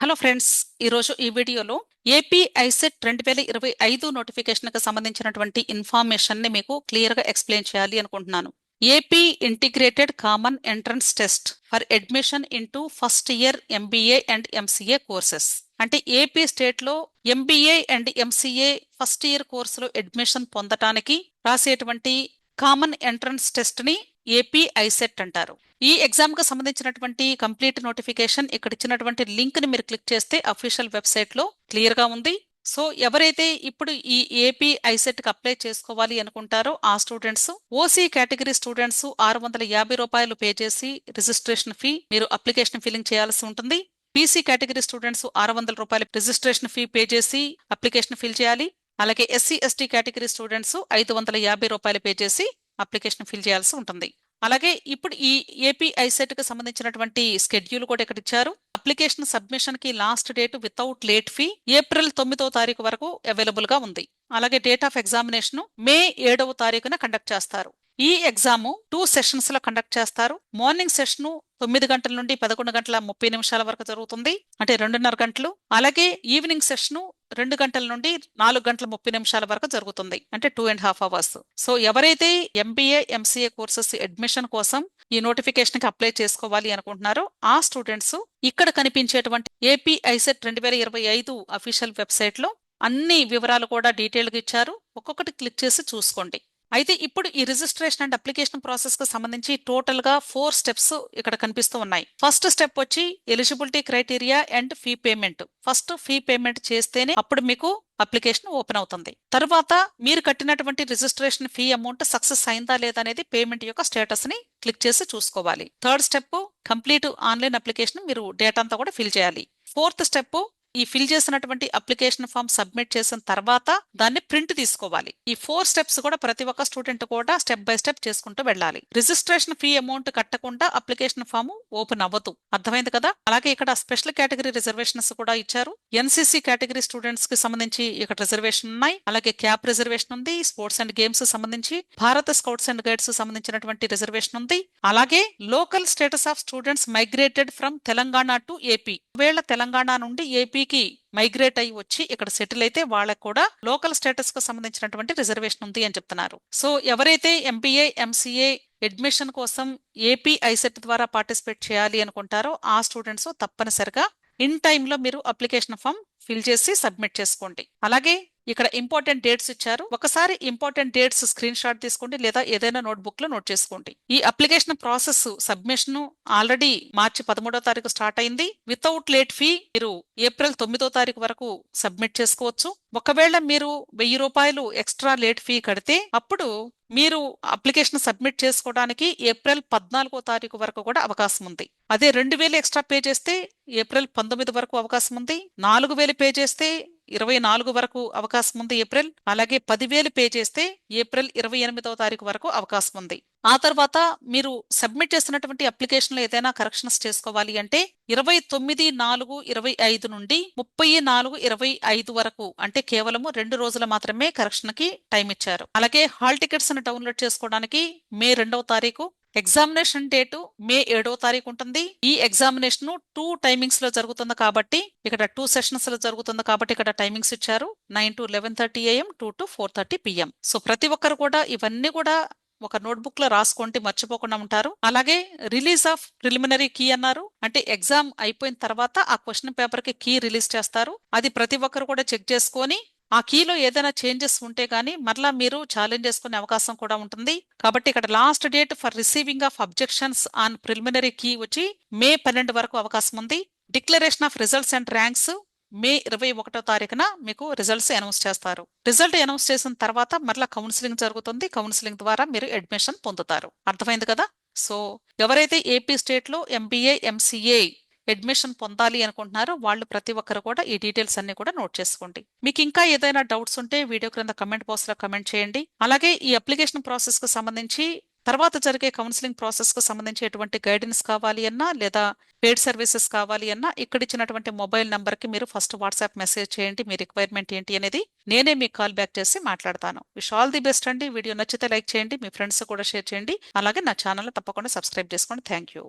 Hello friends, ఈరోజు ఈ వీడియోలో ఏపీ ఐసెట్ 2025 నోటిఫికేషన్కి సంబంధించినటువంటి ఇన్ఫర్మేషన్ని మీకు క్లియర్గా ఎక్స్ప్లెయిన్ చేయాలి అనుకుంటున్నాను. AP integrated common entrance test for admission into first year MBA and MCA courses. అంటే ఏపీ స్టేట్లో MBA and MCA first year కోర్సులో అడ్మిషన్ పొందటానికి రాసేటువంటి కామన్ ఎంట్రన్స్ టెస్ట్ ని ఏపీ ఐసెట్ అంటారు. ఈ ఎగ్జామ్ కు సంబంధించినటువంటి కంప్లీట్ నోటిఫికేషన్ ఇక్కడ ఇచ్చినటువంటి లింక్ ని మీరు క్లిక్ చేస్తే అఫీషియల్ వెబ్సైట్ లో క్లియర్ గా ఉంది. సో ఎవరైతే ఇప్పుడు ఈ ఏపీ ఐసెట్ కి అప్లై చేసుకోవాలి అనుకుంటారో ఆ స్టూడెంట్స్, ఓసీ కేటగిరీ స్టూడెంట్స్ 650 రూపాయలు పే చేసి రిజిస్ట్రేషన్ ఫీ మీరు అప్లికేషన్ ఫిల్లింగ్ చేయాల్సి ఉంటుంది. బీసీ కేటగిరీ స్టూడెంట్స్ 600 రూపాయలు రిజిస్ట్రేషన్ ఫీ పే చేసి అప్లికేషన్ ఫిల్ చేయాలి. అలాగే ఎస్సీ ఎస్టీ కేటగిరీ స్టూడెంట్స్ 550 రూపాయలు పే చేసి అప్లికేషన్ ఫిల్ చేయాల్సి ఉంటుంది. అలాగే ఇప్పుడు ఈ ఏపీ ఐసెట్ కి సంబంధించినటువంటి స్కెడ్యూల్ కూడా ఇక్కడ ఇచ్చారు. అప్లికేషన్ సబ్మిషన్ కి last date without late fee April 9వ తారీఖు వరకు అవైలబుల్ గా ఉంది. అలాగే డేట్ ఆఫ్ ఎగ్జామినేషన్ మే 7వ తారీఖున కండక్ట్ చేస్తారు. ఈ ఎగ్జామ్ 2 సెషన్స్ లో కండక్ట్ చేస్తారు. మార్నింగ్ సెషన్ 9 గంటల నుండి 11 గంటల 30 నిమిషాల వరకు జరుగుతుంది, అంటే 2.5 గంటలు. అలాగే ఈవినింగ్ సెషన్ 2 గంటల నుండి 4 గంటల 30 నిమిషాల వరకు జరుగుతుంది, అంటే 2.5 అవర్స్. సో ఎవరైతే ఎంబీఏ ఎంసీఏ కోర్సెస్ అడ్మిషన్ కోసం ఈ నోటిఫికేషన్ కి అప్లై చేసుకోవాలి అనుకుంటున్నారో ఆ స్టూడెంట్స్ ఇక్కడ కనిపించేటువంటి ఏపీ ఐసెట్ 2025 అఫీషియల్ వెబ్సైట్ లో అన్ని వివరాలు కూడా డీటెయిల్ గా ఇచ్చారు. ఒక్కొక్కటి క్లిక్ చేసి చూసుకోండి. అయితే ఇప్పుడు ఈ రిజిస్ట్రేషన్ అండ్ అప్లికేషన్ ప్రాసెస్ కు సంబంధించి టోటల్ గా 4 స్టెప్స్ ఇక్కడ కనిపిస్తూ ఉన్నాయి. ఫస్ట్ స్టెప్ వచ్చి eligibility criteria and fee payment. First fee payment చేస్తేనే అప్పుడు మీకు అప్లికేషన్ ఓపెన్ అవుతుంది. తర్వాత మీరు కట్టినటువంటి రిజిస్ట్రేషన్ ఫీ అమౌంట్ సక్సెస్ అయిందా లేదా అనేది పేమెంట్ యొక్క స్టేటస్ ని క్లిక్ చేసి చూసుకోవాలి. Third step complete online application, మీరు డేటా అంతా కూడా ఫిల్ చేయాలి. ఫోర్త్ స్టెప్ ఈ ఫిల్ చేసినటువంటి అప్లికేషన్ ఫామ్ సబ్మిట్ చేసిన తర్వాత దాన్ని ప్రింట్ తీసుకోవాలి. ఈ 4 స్టెప్స్ కూడా ప్రతి ఒక్క స్టూడెంట్ కూడా స్టెప్ బై స్టెప్ చేసుకుంటూ వెళ్ళాలి. రిజిస్ట్రేషన్ ఫీ అమౌంట్ కట్టకుండా అప్లికేషన్ ఫామ్ ఓపెన్ అవ్వదు. అర్థమైంది కదా? అలాగే ఇక్కడ స్పెషల్ కేటగిరీ రిజర్వేషన్స్ కూడా ఇచ్చారు. ఎన్సీసీ కేటగిరీ స్టూడెంట్స్ కి సంబంధించి ఇక్కడ రిజర్వేషన్ ఉన్నాయి. అలాగే క్యాప్ రిజర్వేషన్ ఉంది. స్పోర్ట్స్ అండ్ గేమ్స్ సంబంధించి భారత స్కౌట్స్ అండ్ గైడ్స్ సంబంధించినటువంటి రిజర్వేషన్ ఉంది. అలాగే local status of students migrated from Telangana to AP. ఒకవేళ తెలంగాణ నుండి ఏపీకి మైగ్రేట్ అయ్యి వచ్చి ఇక్కడ సెటిల్ అయితే వాళ్ళకు కూడా లోకల్ స్టేటస్ కు సంబంధించినటువంటి రిజర్వేషన్ ఉంది అని చెప్తున్నారు. సో ఎవరైతే ఎంబీఏ ఎంసీఏ అడ్మిషన్ కోసం ఏపీ ఐసెట్ ద్వారా పార్టిసిపేట్ చేయాలి అనుకుంటారో ఆ స్టూడెంట్స్ తప్పనిసరిగా ఇన్ టైమ్ లో మీరు అప్లికేషన్ ఫామ్ ఫిల్ చేసి సబ్మిట్ చేసుకోండి. అలాగే ఇక్కడ ఇంపార్టెంట్ డేట్స్ ఇచ్చారు. ఒకసారి ఇంపార్టెంట్ డేట్స్ స్క్రీన్ షాట్ తీసుకోండి, లేదా ఏదైనా నోట్బుక్ లో నోట్ చేసుకోండి. ఈ అప్లికేషన్ ప్రాసెస్ సబ్మిషన్ ఆల్రెడీ మార్చి 13వ తారీఖు స్టార్ట్ అయింది. వితౌట్ లేట్ ఫీ మీరు ఏప్రిల్ 9వ తారీఖు వరకు సబ్మిట్ చేసుకోవచ్చు. ఒకవేళ మీరు 1000 రూపాయలు ఎక్స్ట్రా లేట్ ఫీ కడితే అప్పుడు మీరు అప్లికేషన్ సబ్మిట్ చేసుకోవడానికి ఏప్రిల్ 14వ తారీఖు వరకు కూడా అవకాశం ఉంది. అదే 2000 ఎక్స్ట్రా పే చేస్తే ఏప్రిల్ 19 వరకు అవకాశం ఉంది. 4000 పే చేస్తే 24 వరకు అవకాశం ఉంది ఏప్రిల్. అలాగే 10,000 పే చేస్తే ఏప్రిల్ 28వ తారీఖు వరకు అవకాశం ఉంది. ఆ తర్వాత మీరు సబ్మిట్ చేసినటువంటి అప్లికేషన్ లో ఏదైనా కరెక్షన్స్ చేసుకోవాలి అంటే 29/4/25 నుండి 30/4/25 వరకు, అంటే కేవలం 2 రోజులు మాత్రమే కరెక్షన్ కి టైం ఇచ్చారు. అలాగే హాల్ టికెట్స్ ని డౌన్లోడ్ చేసుకోవడానికి మే 2వ తారీఖు, ఎగ్జామినేషన్ డేటు మే 7వ తారీఖు ఉంటుంది. ఈ ఎగ్జామినేషన్ 2 టైమింగ్స్ లో జరుగుతుంది కాబట్టి ఇక్కడ 2 సెషన్స్ లో జరుగుతుంది కాబట్టి ఇక్కడ టైమింగ్స్ ఇచ్చారు. 9 to 11:30 AM, 2 to 4:30 PM. So ప్రతి ఒక్కరు కూడా ఇవన్నీ కూడా ఒక నోట్బుక్ లో రాసుకోండి, మర్చిపోకుండా ఉంటారు. అలాగే రిలీజ్ ఆఫ్ ప్రిలిమినరీ కీ అన్నారు, అంటే ఎగ్జామ్ అయిపోయిన తర్వాత ఆ క్వశ్చన్ పేపర్ కి కీ రిలీజ్ చేస్తారు. అది ప్రతి ఒక్కరు కూడా చెక్ చేసుకొని ఆ కీలో ఏదైనా చేంజెస్ ఉంటే గానీ మరలా మీరు ఛాలెంజ్ చేసుకునే అవకాశం కూడా ఉంటుంది. కాబట్టి ఇక్కడ last date for receiving of objections on preliminary key వచ్చి మే 12 వరకు అవకాశం ఉంది. Declaration of results and ranks May 21వ తారీఖున మీకు రిజల్ట్స్ అనౌన్స్ చేస్తారు. రిజల్ట్ అనౌన్స్ చేసిన తర్వాత మరలా కౌన్సిలింగ్ జరుగుతుంది. కౌన్సిలింగ్ ద్వారా మీరు అడ్మిషన్ పొందుతారు. అర్థమైంది కదా? సో ఎవరైతే ఏపీ స్టేట్ లో ఎంబీఏ ఎంసీఏ అడ్మిషన్ పొందాలి అనుకుంటున్నారో వాళ్ళు ప్రతి ఒక్కరు కూడా ఈ డీటెయిల్స్ అన్ని కూడా నోట్ చేసుకోండి. మీకు ఇంకా ఏదైనా డౌట్స్ ఉంటే వీడియో క్రింద కమెంట్ బాక్స్ లో కమెంట్ చేయండి. అలాగే ఈ అప్లికేషన్ ప్రాసెస్ కు సంబంధించి తర్వాత జరిగే కౌన్సిలింగ్ ప్రాసెస్ కు సంబంధించి ఎటువంటి గైడెన్స్ కావాలి అన్నా లేదా పెయిడ్ సర్వీసెస్ కావాలి అన్నా ఇక్కడ ఇచ్చినటువంటి మొబైల్ నంబర్ కి మీరు ఫస్ట్ వాట్సాప్ మెసేజ్ చేయండి, మీ రిక్వైర్మెంట్ ఏంటి అనేది. నేనే మీకు కాల్ బ్యాక్ చేసి మాట్లాడతాను. విష్ ఆల్ ది బెస్ట్ అండి. వీడియో నచ్చితే లైక్ చేయండి, మీ ఫ్రెండ్స్ కూడా షేర్ చేయండి. అలాగే నా ఛానల్ తప్పకుండా సబ్స్క్రైబ్ చేసుకోండి. Thank you.